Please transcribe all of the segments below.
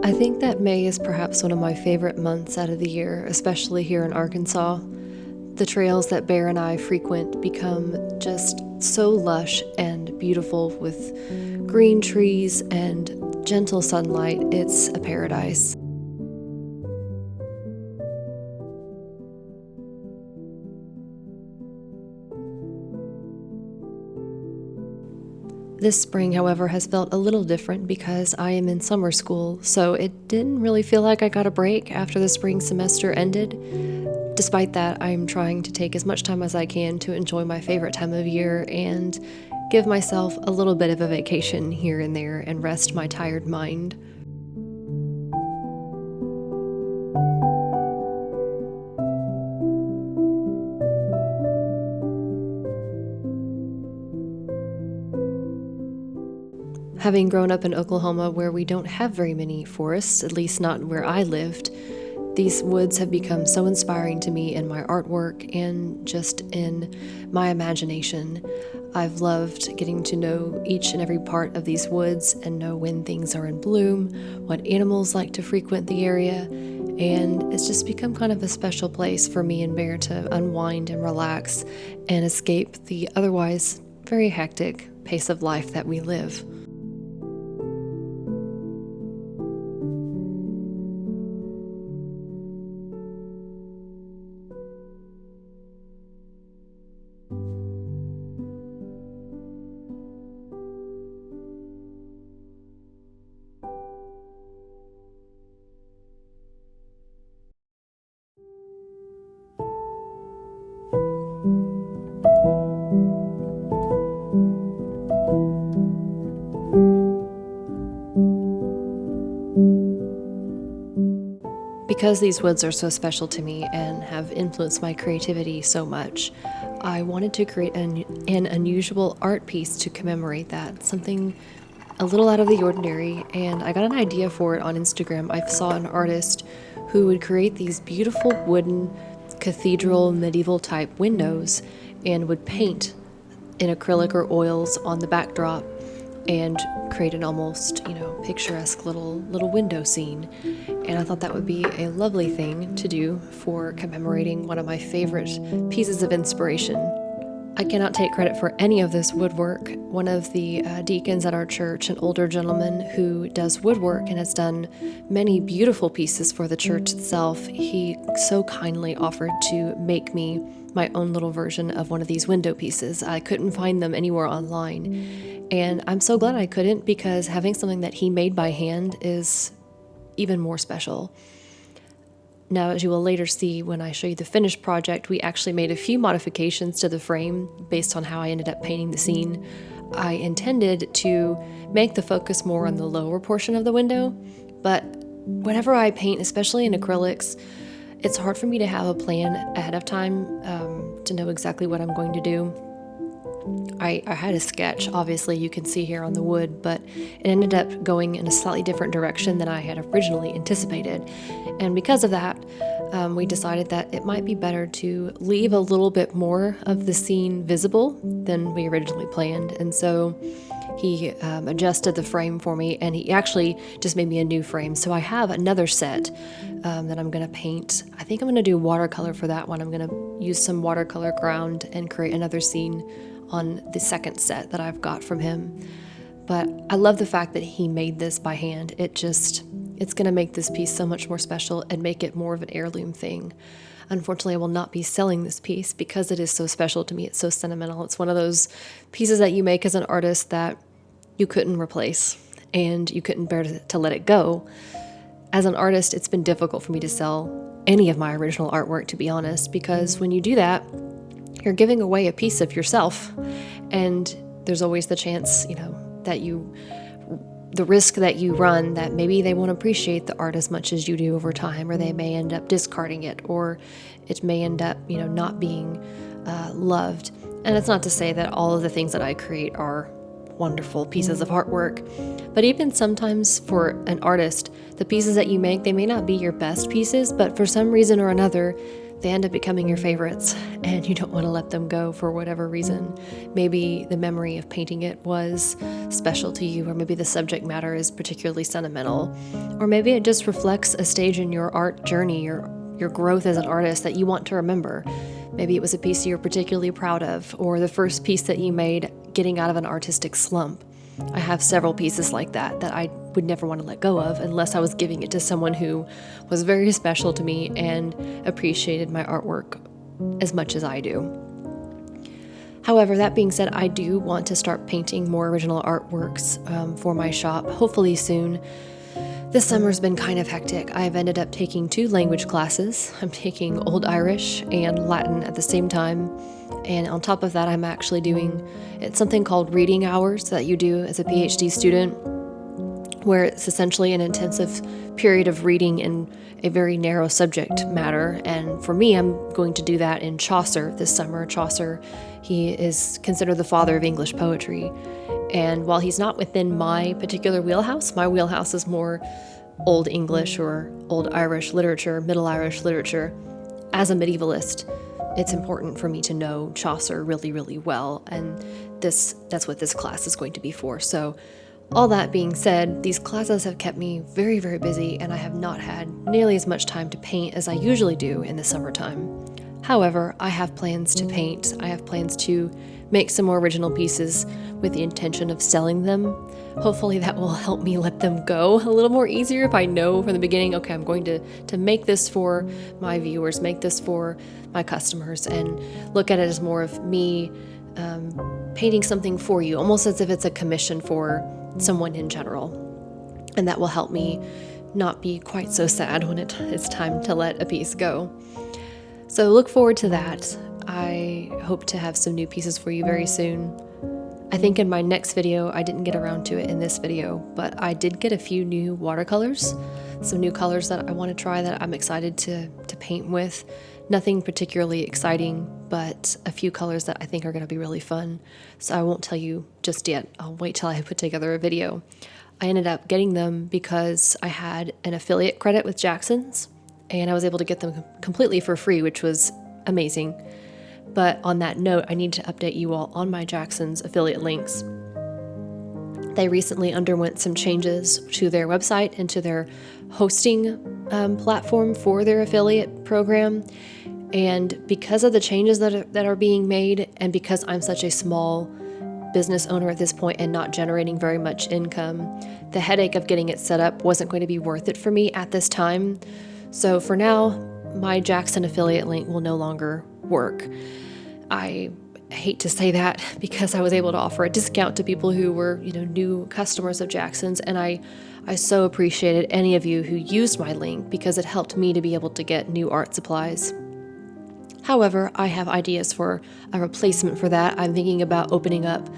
I think that May is perhaps one of my favorite months out of the year, especially here in Arkansas. The trails that Bear and I frequent become just so lush and beautiful with green trees and gentle sunlight. It's a paradise. This spring, however, has felt a little different because I am in summer school, so it didn't really feel like I got a break after the spring semester ended. Despite that, I'm trying to take as much time as I can to enjoy my favorite time of year and give myself a little bit of a vacation here and there and rest my tired mind. Having grown up in Oklahoma where we don't have very many forests, at least not where I lived, these woods have become so inspiring to me in my artwork and just in my imagination. I've loved getting to know each and every part of these woods and know when things are in bloom, what animals like to frequent the area, and it's just become kind of a special place for me and Bear to unwind and relax and escape the otherwise very hectic pace of life that we live. Because these woods are so special to me and have influenced my creativity so much, I wanted to create an unusual art piece to commemorate that, something a little out of the ordinary, and I got an idea for it on Instagram. I saw an artist who would create these beautiful wooden cathedral medieval type windows and would paint in acrylic or oils on the backdrop and create an almost, picturesque little window scene. And I thought that would be a lovely thing to do for commemorating one of my favorite pieces of inspiration. I cannot take credit for any of this woodwork. One of the deacons at our church, an older gentleman who does woodwork and has done many beautiful pieces for the church itself, he so kindly offered to make me my own little version of one of these window pieces. I couldn't find them anywhere online, and I'm so glad I couldn't, because having something that he made by hand is even more special. Now, as you will later see when I show you the finished project, we actually made a few modifications to the frame based on how I ended up painting the scene. I intended to make the focus more on the lower portion of the window, but whenever I paint, especially in acrylics, it's hard for me to have a plan ahead of time to know exactly what I'm going to do. I had a sketch, obviously you can see here on the wood, but it ended up going in a slightly different direction than I had originally anticipated. And because of that, we decided that it might be better to leave a little bit more of the scene visible than we originally planned. And so he adjusted the frame for me, and he actually just made me a new frame. So I have another set that I'm going to paint. I think I'm going to do watercolor for that one. I'm going to use some watercolor ground and create another scene on the second set that I've got from him. But I love the fact that he made this by hand. It's going to make this piece so much more special and make it more of an heirloom thing. Unfortunately, I will not be selling this piece because it is so special to me. It's so sentimental. It's one of those pieces that you make as an artist that you couldn't replace and you couldn't bear to let it go. As an artist, it's been difficult for me to sell any of my original artwork, to be honest, because when you do that, you're giving away a piece of yourself. And there's always the chance, that the risk that you run that maybe they won't appreciate the art as much as you do over time, or they may end up discarding it, or it may end up, not being loved. And it's not to say that all of the things that I create are wonderful pieces of artwork, but even sometimes for an artist, the pieces that you make, they may not be your best pieces, but for some reason or another, they end up becoming your favorites, and you don't want to let them go for whatever reason. Maybe the memory of painting it was special to you, or maybe the subject matter is particularly sentimental, or maybe it just reflects a stage in your art journey, your growth as an artist that you want to remember. Maybe it was a piece you're particularly proud of, or the first piece that you made getting out of an artistic slump. I have several pieces like that I would never want to let go of unless I was giving it to someone who was very special to me and appreciated my artwork as much as I do. However, that being said, I do want to start painting more original artworks for my shop, hopefully soon. This summer's been kind of hectic. I've ended up taking 2 language classes. I'm taking Old Irish and Latin at the same time. And on top of that, I'm actually doing something called reading hours that you do as a PhD student, where it's essentially an intensive period of reading in a very narrow subject matter. And for me, I'm going to do that in Chaucer this summer. Chaucer, he is considered the father of English poetry. And while he's not within my particular wheelhouse, my wheelhouse is more Old English or Old Irish literature, Middle Irish literature. As a medievalist, it's important for me to know Chaucer really, really well, and that's what this class is going to be for. So all that being said, these classes have kept me very, very busy, and I have not had nearly as much time to paint as I usually do in the summertime. However, I have plans to paint. I have plans to make some more original pieces with the intention of selling them. Hopefully that will help me let them go a little more easier if I know from the beginning, okay, I'm going to make this for my viewers, make this for my customers, and look at it as more of me painting something for you, almost as if it's a commission for someone in general. And that will help me not be quite so sad when it's time to let a piece go. So look forward to that. I hope to have some new pieces for you very soon. I think in my next video, I didn't get around to it in this video, but I did get a few new watercolors, some new colors that I want to try that I'm excited to paint with. Nothing particularly exciting, but a few colors that I think are going to be really fun. So I won't tell you just yet. I'll wait till I put together a video. I ended up getting them because I had an affiliate credit with Jackson's, and I was able to get them completely for free, which was amazing. But on that note, I need to update you all on my Jackson's affiliate links. They recently underwent some changes to their website and to their hosting platform for their affiliate program. And because of the changes that are being made, and because I'm such a small business owner at this point and not generating very much income, the headache of getting it set up wasn't going to be worth it for me at this time. So for now, my Jackson affiliate link will no longer work. I hate to say that because I was able to offer a discount to people who were, new customers of Jackson's, and I so appreciated any of you who used my link because it helped me to be able to get new art supplies. However, I have ideas for a replacement for that. I'm thinking about opening up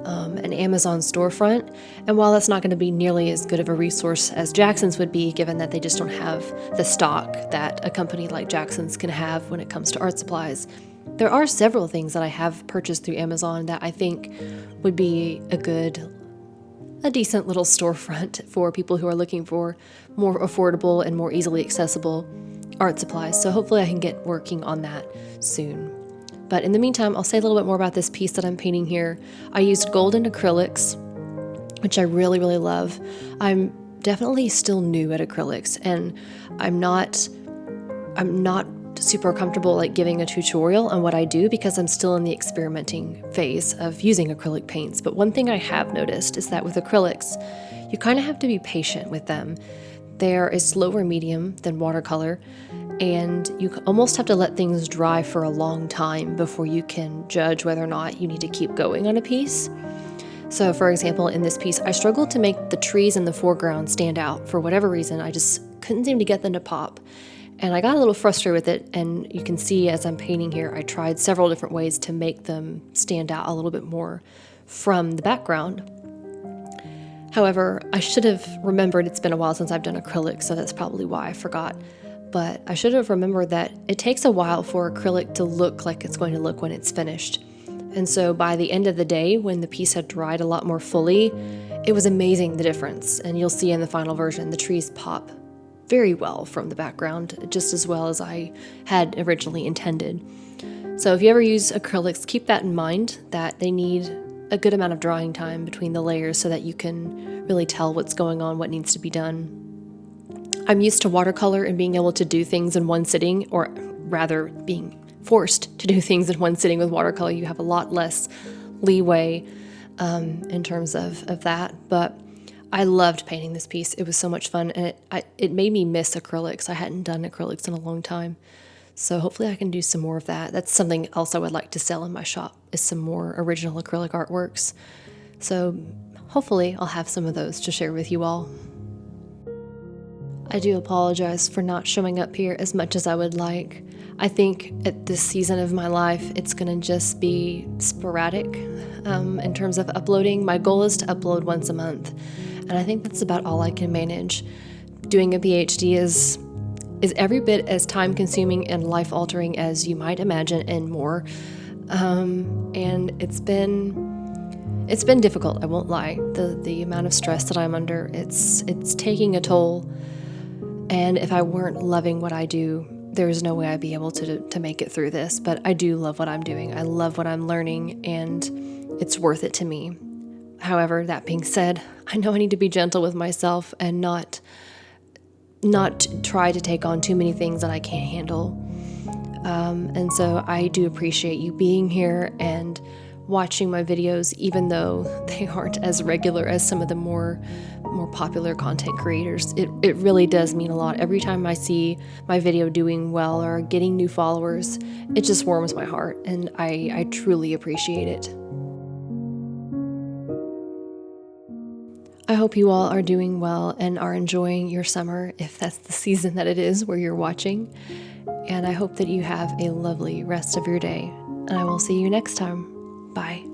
an Amazon storefront, and while that's not going to be nearly as good of a resource as Jackson's would be, given that they just don't have the stock that a company like Jackson's can have when it comes to art supplies, there are several things that I have purchased through Amazon that I think would be a decent little storefront for people who are looking for more affordable and more easily accessible art supplies. So hopefully I can get working on that soon. But in the meantime, I'll say a little bit more about this piece that I'm painting here. I used golden acrylics, which I really, really love. I'm definitely still new at acrylics, and I'm not super comfortable giving a tutorial on what I do because I'm still in the experimenting phase of using acrylic paints. But one thing I have noticed is that with acrylics, you kind of have to be patient with them. They're a slower medium than watercolor, and you almost have to let things dry for a long time before you can judge whether or not you need to keep going on a piece. So for example, in this piece, I struggled to make the trees in the foreground stand out for whatever reason. I just couldn't seem to get them to pop. And I got a little frustrated with it, and you can see as I'm painting here, I tried several different ways to make them stand out a little bit more from the background. However, I should have remembered, it's been a while since I've done acrylic, so that's probably why I forgot. But I should have remembered that it takes a while for acrylic to look like it's going to look when it's finished. And so by the end of the day, when the piece had dried a lot more fully, it was amazing, the difference. And you'll see in the final version, the trees pop very well from the background, just as well as I had originally intended. So if you ever use acrylics, keep that in mind, that they need a good amount of drying time between the layers so that you can really tell what's going on, what needs to be done. I'm used to watercolor and being able to do things in one sitting, or rather being forced to do things in one sitting. With watercolor, you have a lot less leeway in terms of that. But I loved painting this piece. It was so much fun, and it made me miss acrylics. I hadn't done acrylics in a long time. So hopefully I can do some more of that. That's something else I would like to sell in my shop, is some more original acrylic artworks. So hopefully I'll have some of those to share with you all. I do apologize for not showing up here as much as I would like. I think at this season of my life, it's going to just be sporadic in terms of uploading. My goal is to upload once a month, and I think that's about all I can manage. Doing a PhD is every bit as time-consuming and life-altering as you might imagine, and more. And it's been difficult, I won't lie. The amount of stress that I'm under, it's taking a toll. And if I weren't loving what I do, there's no way I'd be able to make it through this. But I do love what I'm doing. I love what I'm learning, and it's worth it to me. However, that being said, I know I need to be gentle with myself and not try to take on too many things that I can't handle. And so I do appreciate you being here and watching my videos, even though they aren't as regular as some of the more popular content creators. It really does mean a lot. Every time I see my video doing well or getting new followers, it just warms my heart, and I truly appreciate it. I hope you all are doing well and are enjoying your summer, if that's the season that it is where you're watching. And I hope that you have a lovely rest of your day. And I will see you next time. Bye.